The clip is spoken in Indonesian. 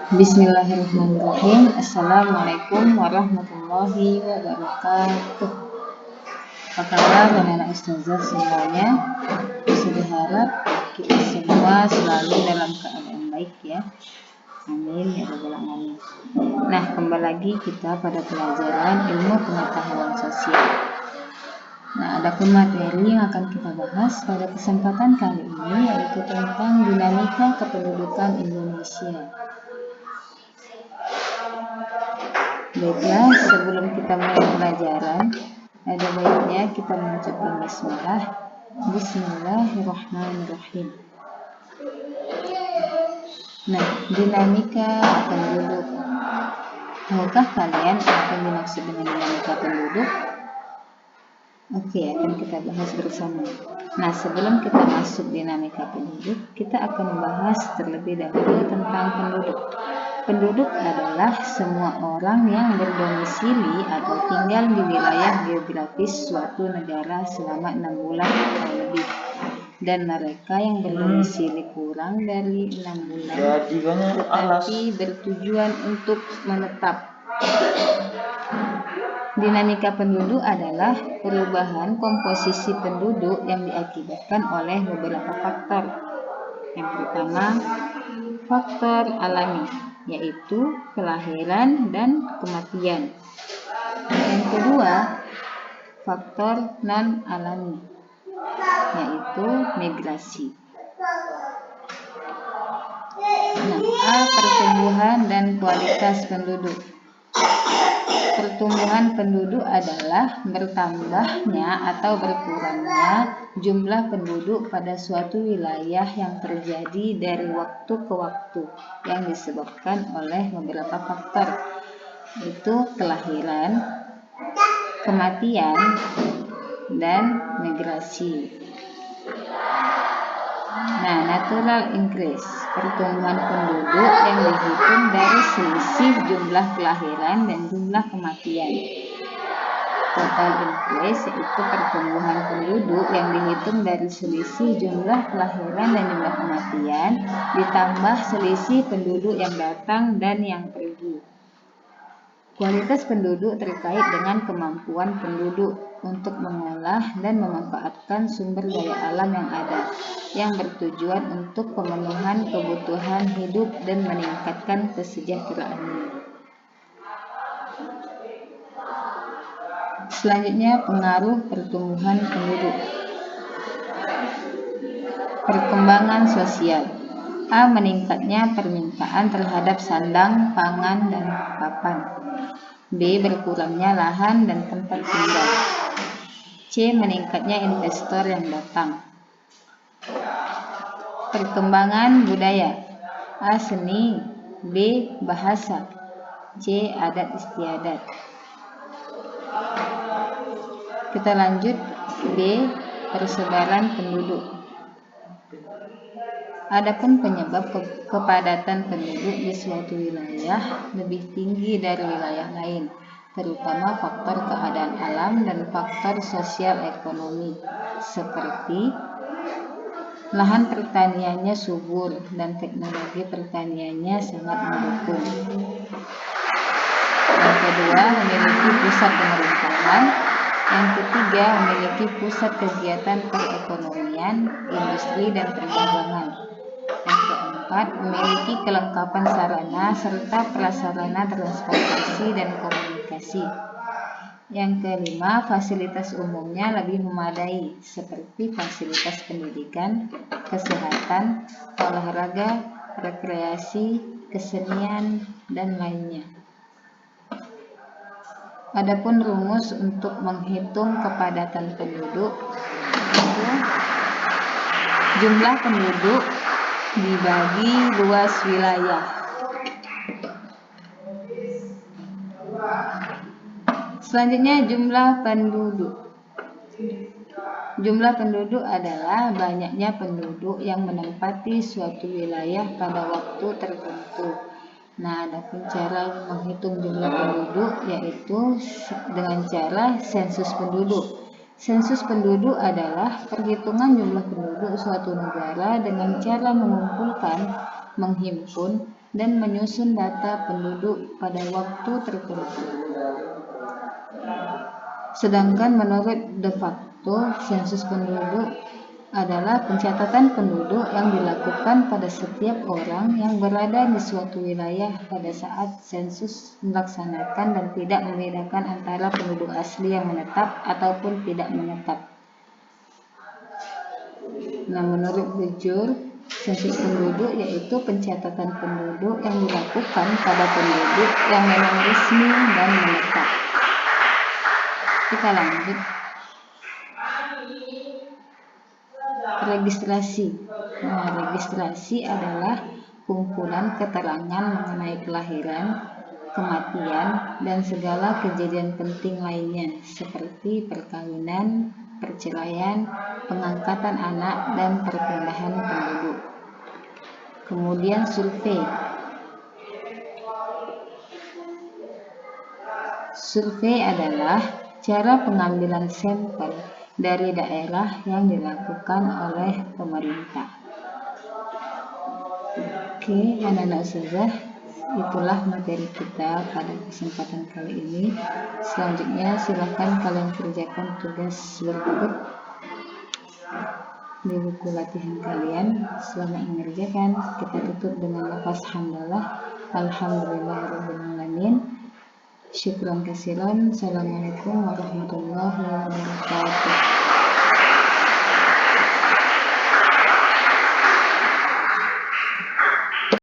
Bismillahirrahmanirrahim. Assalamualaikum warahmatullahi wabarakatuh. Apa kabar anak-anak ustazah semuanya? Saya berharap kita semua selalu dalam keadaan baik ya. Amin ya rabbal alamin. Nah, kembali lagi kita pada pelajaran ilmu pengetahuan sosial. Nah, ada materi yang akan kita bahas pada kesempatan kali ini, yaitu tentang dinamika kependudukan Indonesia. Baiklah, sebelum kita mulai pelajaran, ada baiknya kita mengucapkan bismillah. Bismillahirrahmanirrahim. Nah, dinamika penduduk. Tahukah kalian apa yang dimaksud dengan dinamika penduduk? Oke, akan kita bahas bersama. Nah, sebelum kita masuk dinamika penduduk, kita akan membahas terlebih dahulu tentang penduduk. Penduduk adalah semua orang yang berdomisili atau tinggal di wilayah geografis suatu negara selama 6 bulan atau lebih, dan mereka yang berdomisili kurang dari 6 bulan tetapi bertujuan untuk menetap. Dinamika penduduk adalah perubahan komposisi penduduk yang diakibatkan oleh beberapa faktor. Yang pertama, faktor alami, yaitu kelahiran dan kematian. Yang kedua, faktor non-alami, yaitu migrasi. Nah, pertumbuhan dan kualitas penduduk. Pertumbuhan penduduk adalah bertambahnya atau berkurangnya jumlah penduduk pada suatu wilayah yang terjadi dari waktu ke waktu yang disebabkan oleh beberapa faktor, yaitu kelahiran, kematian, dan migrasi. Nah, natural increase, pertumbuhan penduduk yang dihitung dari selisih jumlah kelahiran dan jumlah kematian. Total increase yaitu pertumbuhan penduduk yang dihitung dari selisih jumlah kelahiran dan jumlah kematian ditambah selisih penduduk yang datang dan yang pergi. Kualitas penduduk terkait dengan kemampuan penduduk untuk mengolah dan memanfaatkan sumber daya alam yang ada, yang bertujuan untuk pemenuhan kebutuhan hidup dan meningkatkan kesejahteraannya. Selanjutnya, pengaruh pertumbuhan penduduk. Perkembangan sosial. A. Meningkatnya permintaan terhadap sandang, pangan, dan papan. B. Berkurangnya lahan dan tempat tinggal. C. Meningkatnya investor yang datang. Perkembangan budaya. A. Seni. B. Bahasa. C. Adat istiadat. Kita lanjut. B. Persebaran penduduk. Adapun penyebab kepadatan penduduk di suatu wilayah lebih tinggi dari wilayah lain, terutama faktor keadaan alam dan faktor sosial ekonomi, seperti lahan pertaniannya subur dan teknologi pertaniannya sangat mendukung. Yang kedua, memiliki pusat pemerintahan. Yang ketiga, memiliki pusat kegiatan perekonomian, industri, dan perdagangan. Yang keempat, memiliki kelengkapan sarana serta prasarana transportasi dan komunikasi. Yang kelima, fasilitas umumnya lebih memadai, seperti fasilitas pendidikan, kesehatan, olahraga, rekreasi, kesenian, dan lainnya. Adapun rumus untuk menghitung kepadatan penduduk itu jumlah penduduk dibagi luas wilayah. Selanjutnya, jumlah penduduk. Jumlah penduduk adalah banyaknya penduduk yang menempati suatu wilayah pada waktu tertentu. Nah, adapun cara menghitung jumlah penduduk yaitu dengan cara sensus penduduk. Sensus penduduk adalah perhitungan jumlah penduduk suatu negara dengan cara mengumpulkan, menghimpun, dan menyusun data penduduk pada waktu tertentu. Sedangkan menurut de facto, sensus penduduk adalah pencatatan penduduk yang dilakukan pada setiap orang yang berada di suatu wilayah pada saat sensus dilaksanakan dan tidak membedakan antara penduduk asli yang menetap ataupun tidak menetap. Nah, menurut de jure, sensus penduduk yaitu pencatatan penduduk yang dilakukan pada penduduk yang memang resmi dan menetap. Kita lanjut. Registrasi. Nah, registrasi adalah kumpulan keterangan mengenai kelahiran, kematian, dan segala kejadian penting lainnya seperti perkawinan, perceraian, pengangkatan anak, dan perpindahan penduduk. Kemudian survei. Survei adalah cara pengambilan sampel dari daerah yang dilakukan oleh pemerintah. Oke, anak-anak ustazah, itulah materi kita pada kesempatan kali ini. Selanjutnya silakan kalian kerjakan tugas berikut di buku latihan kalian. Selamat mengerjakan. Kita tutup dengan lafaz hamdalah. Alhamdulillahirrahmanirrahim. Syukran kasiran. Assalamualaikum warahmatullahi wabarakatuh.